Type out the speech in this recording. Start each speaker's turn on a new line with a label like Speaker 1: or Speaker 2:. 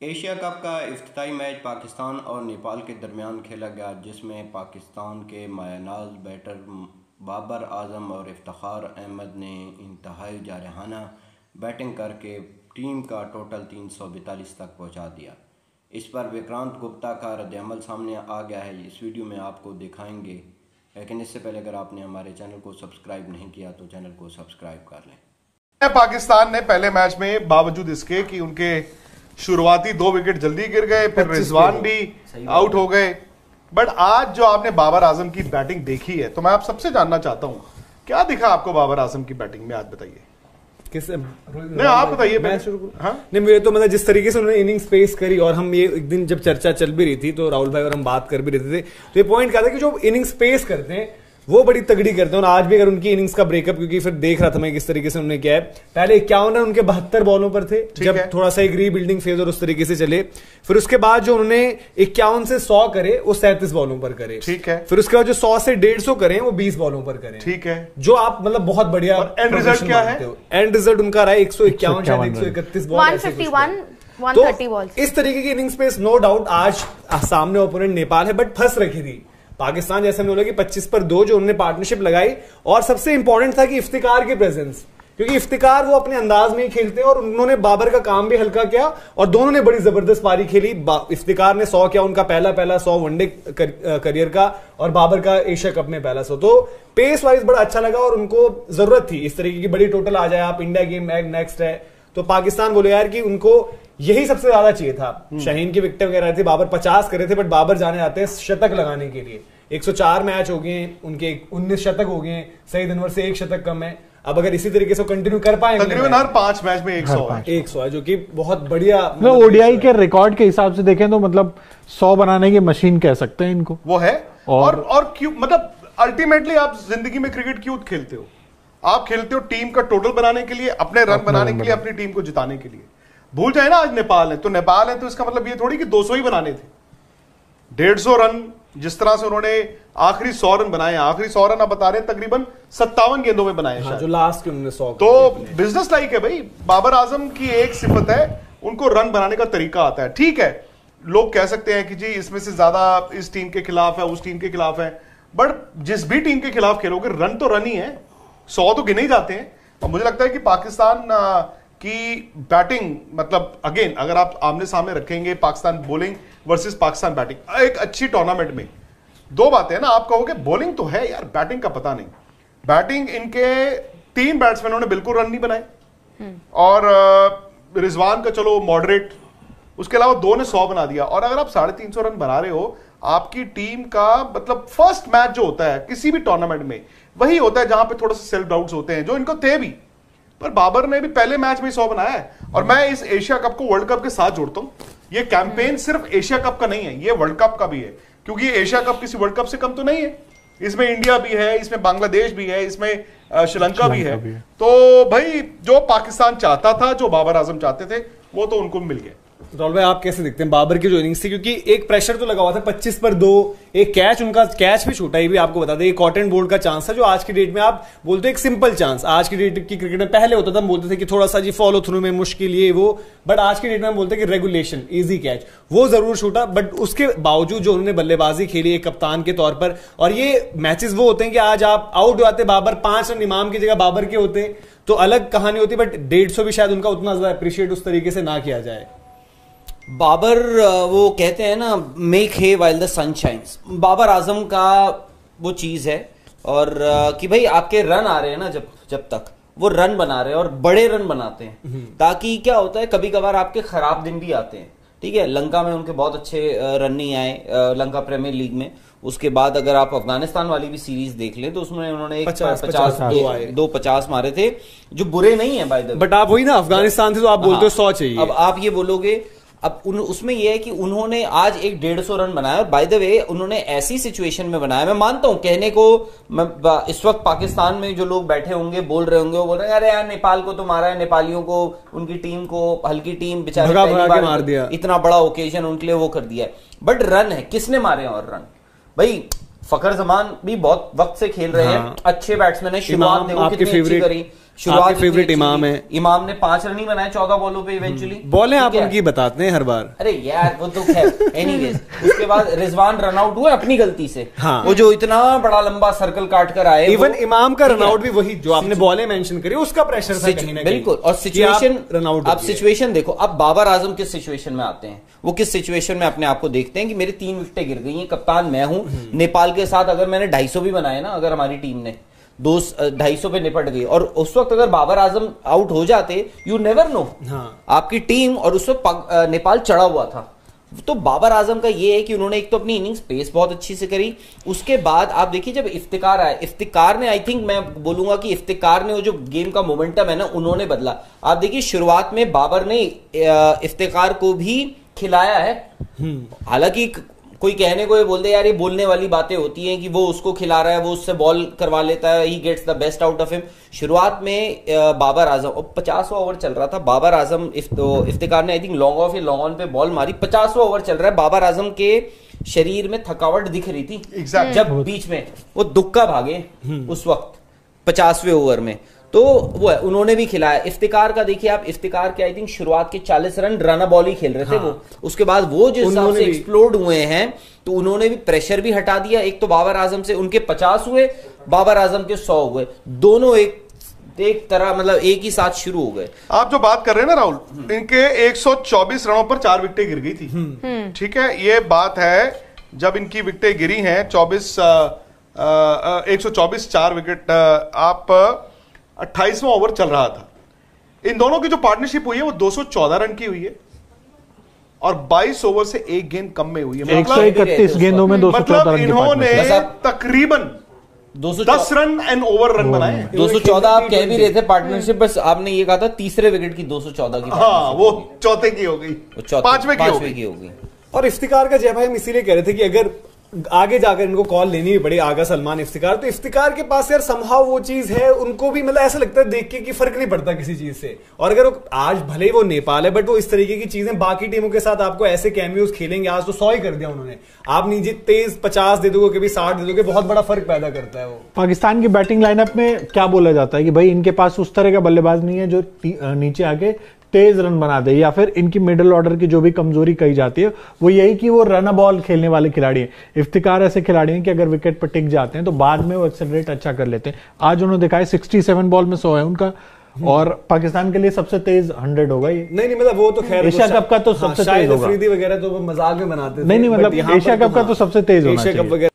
Speaker 1: Asia cup का इफ्तिताई match Pakistan और नेपाल के दरमियान खेला गया, जिसमें पाकिस्तान के मायनाज बैटर बाबर आजम और इफ्तिखार अहमद ने इंतहाई जारहाना बैटिंग करके टीम का टोटल 342 तक पहुंचा दिया। इस पर विक्रांत गुप्ता का रद्द-ए-अमल सामने आ गया है, इस वीडियो में आपको दिखाएंगे। लेकिन इससे पहले अगर आपने हमारे चैनल को सब्सक्राइब नहीं किया तो चैनल को सब्सक्राइब कर लें।
Speaker 2: पाकिस्तान ने पहले मैच में बावजूद इसके कि उनके शुरुआती 2 विकेट जल्दी गिर गए, फिर रिजवान भी आउट हो गए, बट आज जो आपने बाबर आजम की बैटिंग देखी है तो मैं आप सबसे जानना चाहता हूं क्या दिखा आपको बाबर आजम की बैटिंग में, आज बताइए। नहीं आप बताइए।
Speaker 3: मैं शुरू हाँ? नहीं मेरे तो मतलब जिस तरीके से उन्होंने इनिंग्स पेश करी, और हम ये एक दिन जब चर्चा चल भी रही थी तो राहुल भाई और हम बात कर भी रहे थे, तो ये पॉइंट क्या था कि जो इनिंग्स पेश करते हैं वो बड़ी तगड़ी करते हैं। और आज भी अगर उनकी इनिंग्स का ब्रेकअप, क्योंकि फिर देख रहा था मैं किस तरीके से उन्होंने किया है, पहले 51 रन उनके 72 बॉलों पर थे जब थोड़ा सा एक रीबिल्डिंग फेज और उस तरीके से चले। फिर उसके बाद जो उन्होंने 51 से 100 करे वो 37 बॉलों पर करे,
Speaker 2: ठीक है।
Speaker 3: फिर उसके बाद जो 100 से 150 करें वो 20 बॉलों पर करें,
Speaker 2: ठीक है।
Speaker 3: जो आप मतलब बहुत बढ़िया।
Speaker 2: एंड रिजल्ट क्या है?
Speaker 3: एंड रिजल्ट उनका रहा है 151 शायद 131 बॉल,
Speaker 4: 151 130 बॉल।
Speaker 3: इस तरीके की इनिंग्स पे नो डाउट आज सामने ओपोनेंट नेपाल है, बट फंस रखी थी पाकिस्तान। जैसे हमने बोला कि 25 पर 2 जो उन्होंने पार्टनरशिप लगाई, और सबसे इंपॉर्टेंट था कि इफ्तिकार की प्रेजेंस, क्योंकि इफ्तिकार वो अपने अंदाज में ही खेलते हैं और उन्होंने बाबर का काम भी हल्का किया और दोनों ने बड़ी जबरदस्त पारी खेली। इफ्तिकार ने 100 किया, उनका पहला 100 वनडे करियर का, और बाबर का एशिया कप में पहला 100। तो पेस वाइज बड़ा अच्छा लगा और उनको जरूरत थी इस तरीके की बड़ी टोटल आ जाए। आप इंडिया गेम नेक्स्ट है तो पाकिस्तान बोले यार कि उनको यही सबसे ज्यादा चाहिए था। शाहीन की विकेट वगैरह थी, बाबर 50 करे थे, बट बाबर जाने आते हैं शतक लगाने के लिए। 104 मैच हो गए उनके, 19 शतक हो गए, सईद अनवर से 1 शतक कम है। अब अगर इसी तरीके से कंटिन्यू कर पाएंगे,
Speaker 2: तकरीबन हर 5 मैच में 100
Speaker 3: है, जो कि बहुत बढ़िया।
Speaker 5: मतलब ओडीआई के रिकॉर्ड के हिसाब से देखें तो मतलब 100 बनाने की मशीन कह सकते हैं इनको,
Speaker 2: वो है। और क्यों, मतलब अल्टीमेटली आप जिंदगी में क्रिकेट क्यों खेलते हो? आप खेलते हो टीम का टोटल बनाने के लिए, अपने रन बनाने के लिए, अपनी टीम को जिताने के लिए। भूल जाए ना आज नेपाल है तो इसका मतलब ये थोड़ी कि 200 ही बनाने थे। 150 रन जिस तरह से उन्होंने आखिरी 100 रन बनाए, आखिरी 100 रन आप बता रहे हैं तकरीबन 57 गेंदों में बनाए,
Speaker 3: हाँ, जो लास्ट के उन्होंने 100।
Speaker 2: तो बिजनेस लाइक है भाई। बाबर आजम की एक सिफत है, उनको रन बनाने का तरीका आता है। ठीक है, लोग कह सकते हैं कि जी इसमें से ज्यादा इस टीम के खिलाफ है, उस टीम के खिलाफ है, बट जिस भी टीम के खिलाफ खेलोगे रन तो रन ही है, 100 तो गिने ही जाते हैं। और मुझे लगता है कि पाकिस्तान की बैटिंग, मतलब अगेन अगर आप आमने सामने रखेंगे Pakistan bowling versus Pakistan batting, एक अच्छी टूर्नामेंट में 2 बातें हैं ना। आप कहोगे बॉलिंग तो है यार, बैटिंग का पता नहीं। बैटिंग इनके 3 बैट्समैनों ने बिल्कुल रन नहीं बनाए, और रिजवान का चलो मॉडरेट, उसके अलावा 2 ने 100 बना दिया। और अगर आप 350 रन बना रहे हो, आपकी टीम का मतलब फर्स्ट मैच जो होता है किसी भी टूर्नामेंट में वही होता है जहां पे थोड़ा सा सेल्फ डाउट्स होते हैं, जो इनको थे भी। पर बाबर ने भी पहले मैच में 100 बनाया है। और मैं इस एशिया कप को वर्ल्ड कप के साथ जोड़ता हूं। ये कैंपेन सिर्फ एशिया कप का नहीं है, ये वर्ल्ड कप का भी है, क्योंकि एशिया कप किसी वर्ल्ड कप से कम तो नहीं है। इसमें इंडिया भी है, इसमें बांग्लादेश भी है, इसमें श्रीलंका भी है। तो भाई जो पाकिस्तान चाहता था, जो बाबर आजम चाहते थे, वो तो उनको मिल गया।
Speaker 3: राहुल भाई आप कैसे देखते हैं बाबर की जो इनिंग्स थी? क्योंकि एक प्रेशर तो लगा हुआ था, 25 पर 2, एक कैच, उनका कैच भी छूटा, ये भी आपको बता दें। एक कॉटन बोल्ड का चांस था, जो आज की डेट में आप बोलते एक सिंपल चांस, आज की डेट की क्रिकेट में पहले होता था, हम बोलते थे कि थोड़ा सा जी फॉलो थ्रू में मुश्किल ये वो, बट आज की डेट में हम बोलते हैं कि रेगुलेशन इजी कैच, वो जरूर छूटा। बट उसके बावजूद जो उन्होंने बल्लेबाजी खेली एक कप्तान के तौर पर, और ये मैचेस वो होते हैं कि आज आप आउट जाते बाबर, 5 रन इमाम की जगह बाबर के होते तो अलग कहानी होती, बट 150 भी शायद उनका उतना ज्यादा अप्रिशिएट उस तरीके से ना किया जाए।
Speaker 6: बाबर, वो कहते हैं ना make hay while the sun shines, Babar Azam का वो चीज है। और कि भाई आपके रन आ रहे हैं ना, जब तक वो रन बना रहे हैं और बड़े रन बनाते हैं, ताकि क्या होता है कभी कभार आपके खराब दिन भी आते हैं। ठीक है, लंका में उनके बहुत अच्छे रन नहीं आए, लंका प्रीमियर लीग में। उसके बाद अगर आप अफगानिस्तान वाली भी सीरीज देख लें तो उसमें उन्होंने 50 मारे थे, जो बुरे नहीं है बाय द वे।
Speaker 3: बट आप वही ना, अफगानिस्तान थे तो आप बोलते हो 100 चाहिए।
Speaker 6: अब आप ये बोलोगे, अब उसमें यह है कि उन्होंने आज एक 150 रन बनाया, और बाय द वे उन्होंने ऐसी सिचुएशन में बनाया। मैं मानता हूं कहने को, इस वक्त पाकिस्तान में जो लोग बैठे होंगे बोल रहे होंगे, वो बोल रहे हैं अरे यार नेपाल को तो मारा है, नेपालियों को, उनकी टीम को, हल्की टीम बेचारे पहली बार मार दिया, इतना बड़ा ओकेजन उनके लिए वो कर दिया है। बट रन है, किसने मारे हैं? और रन भाई फखर जमान भी बहुत वक्त से खेल रहे हैं, अच्छे बैट्समैन है, शुरुआत देखो कितनी अच्छी करी, शुरुआत
Speaker 3: आपके फेवरेट इमाम है।
Speaker 6: इमाम ने 5 रन ही बनाए 14 बॉलों पे इवेंचुअली।
Speaker 3: बॉलें आप उनकी बताते हैं हर बार।
Speaker 6: अरे यार वो तो खैर एनीवेज। उसके बाद रिजवान रन आउट हुआ अपनी गलती से।
Speaker 3: हाँ।
Speaker 6: वो जो इतना बड़ा लंबा सर्कल काट कर आए,
Speaker 3: इवन इमाम का रन आउट भी वही जो आपने बॉलें मेंशन करी, उसका प्रेशर था कहीं ना कहीं।
Speaker 6: बिल्कुल। और सिचुएशन,
Speaker 3: रन आउट,
Speaker 6: आप सिचुएशन देखो। अब बाबर आजम किस सिचुएशन में आते हैं, वो किस सिचुएशन में अपने आप को देखते हैं कि मेरी 3 विकेटें गिर गई हैं, कप्तान मैं हूं, नेपाल के साथ अगर मैंने 250 भी बनाए ना, अगर हमारी टीम ने 250 पे निपट गई, और उस वक्त अगर बाबर आजम आउट हो जाते, यू नेवर नो। आपकी टीम, और उस वक्त नेपाल चढ़ा हुआ था। तो बाबर आजम का ये है कि उन्होंने एक तो अपनी इनिंग्स पेस बहुत अच्छी से करी। उसके बाद आप देखिए जब इफ्तिकार आया, इफ्तिकार ने, आई थिंक मैं बोलूंगा कि इफ्तिकार ने वो जो गेम का मोमेंटम है ना, उन्होंने बदला। आप देखिए शुरुआत में बाबर ने इफ्तिकार को भी खिलाया है। हालांकि कोई कहने को ये बोल दे यार, ये बोलने वाली बातें होती हैं कि वो उसको खिला रहा है, वो उससे बॉल करवा लेता है, he gets the best out of him. शुरुआत में बाबर आजम, और 50वां ओवर चल रहा था, बाबर आजम इफ्तिकार ने आई थिंक लॉन्ग ऑफ या लॉन्ग ऑन पे बॉल मारी। 50वां ओवर चल रहा है, बाबर आजम के शरीर में थकावट दिख रही थी। जब बीच में वो दुक्का भागे उस वक्त 50वें ओवर में, तो वो है, उन्होंने भी खिलाया। इफ्तिकार का देखिए आप, इफ्तिकार के आई थिंक शुरुआत के 40 रन रन बॉल ही खेल रहे थे। वो उसके बाद वो जिस हिसाब से एक्सप्लोड हुए हैं, तो उन्होंने भी प्रेशर भी हटा दिया। एक तो बाबर आजम से उनके 50 हुए, बाबर आजम के 100 हुए, दोनों एक तरह मतलब एक ही साथ शुरू हो गए।
Speaker 2: आप जो बात कर रहे हैं ना राहुल, इनके 124 रनों पर 4 विकेटें गिर गई थी। ठीक है, ये बात है जब इनकी विकेटें गिरी हैं 124 4 विकेट। आप 28वां ओवर चल रहा था, इन दोनों की जो पार्टनरशिप हुई है वो 214 रन की हुई है, और 22 ओवर से एक गेंद कम में हुई है।
Speaker 5: 131 गेंदों में 214
Speaker 2: मतलब
Speaker 5: रन की
Speaker 2: इन्होंने
Speaker 5: पार्टनरशिप।
Speaker 2: तकरीबन 10 रन एंड ओवर रन बनाए।
Speaker 6: 214 आप कह भी रहे थे पार्टनरशिप, बस आपने ये कहा था तीसरे विकेट की 214 की।
Speaker 2: हाँ, वो चौथे की हो गई, पांचवें की हो गई।
Speaker 3: और इफ्तिकार का जय भाई हम इसीलिए कह रहे थे कि अगर आगे जाकर इनको कॉल लेनी भी पड़ी, आगा सलमान इफ्तिकार, तो इफ्तिकार के पास यार समहाउ वो चीज है, उनको भी मतलब ऐसा लगता है देख के कि फर्क नहीं पड़ता किसी चीज से। और अगर वो आज भले ही वो नेपाल है, बट वो इस तरीके की चीजें बाकी टीमों के साथ आपको ऐसे कैमियोज खेलेंगे, आज तो 100 ही कर दिया उन्होंने, आप नीचे तेज 50 दे दोगे, कभी 60 दे दोगे, बहुत बड़ा फर्क पैदा करता है वो।
Speaker 5: पाकिस्तान की बैटिंग लाइनअप में क्या बोला जाता है कि भाई इनके पास उस तरह का बल्लेबाज नहीं है जो नीचे आके तेज रन बना दे, या फिर इनकी मिडिल ऑर्डर की जो भी कमजोरी कही जाती है वो यही कि वो रन बॉल खेलने वाले खिलाड़ी हैं। इफ्तिकार ऐसे खिलाड़ी हैं कि अगर विकेट पर टिक जाते हैं तो बाद में वो एक्सेलरेट अच्छा कर लेते हैं। आज उन्होंने दिखाया 67 बॉल में 100 है उनका, और पाकिस्तान के लिए सबसे तेज 100 होगा ये।
Speaker 3: नहीं मतलब वो तो खैर
Speaker 5: एशिया कप का तो सबसे तेज होगा।
Speaker 3: वगैरह तो मजाक में बनाते थे,
Speaker 5: नहीं मतलब एशिया कप का तो सबसे तेज होना चाहिए।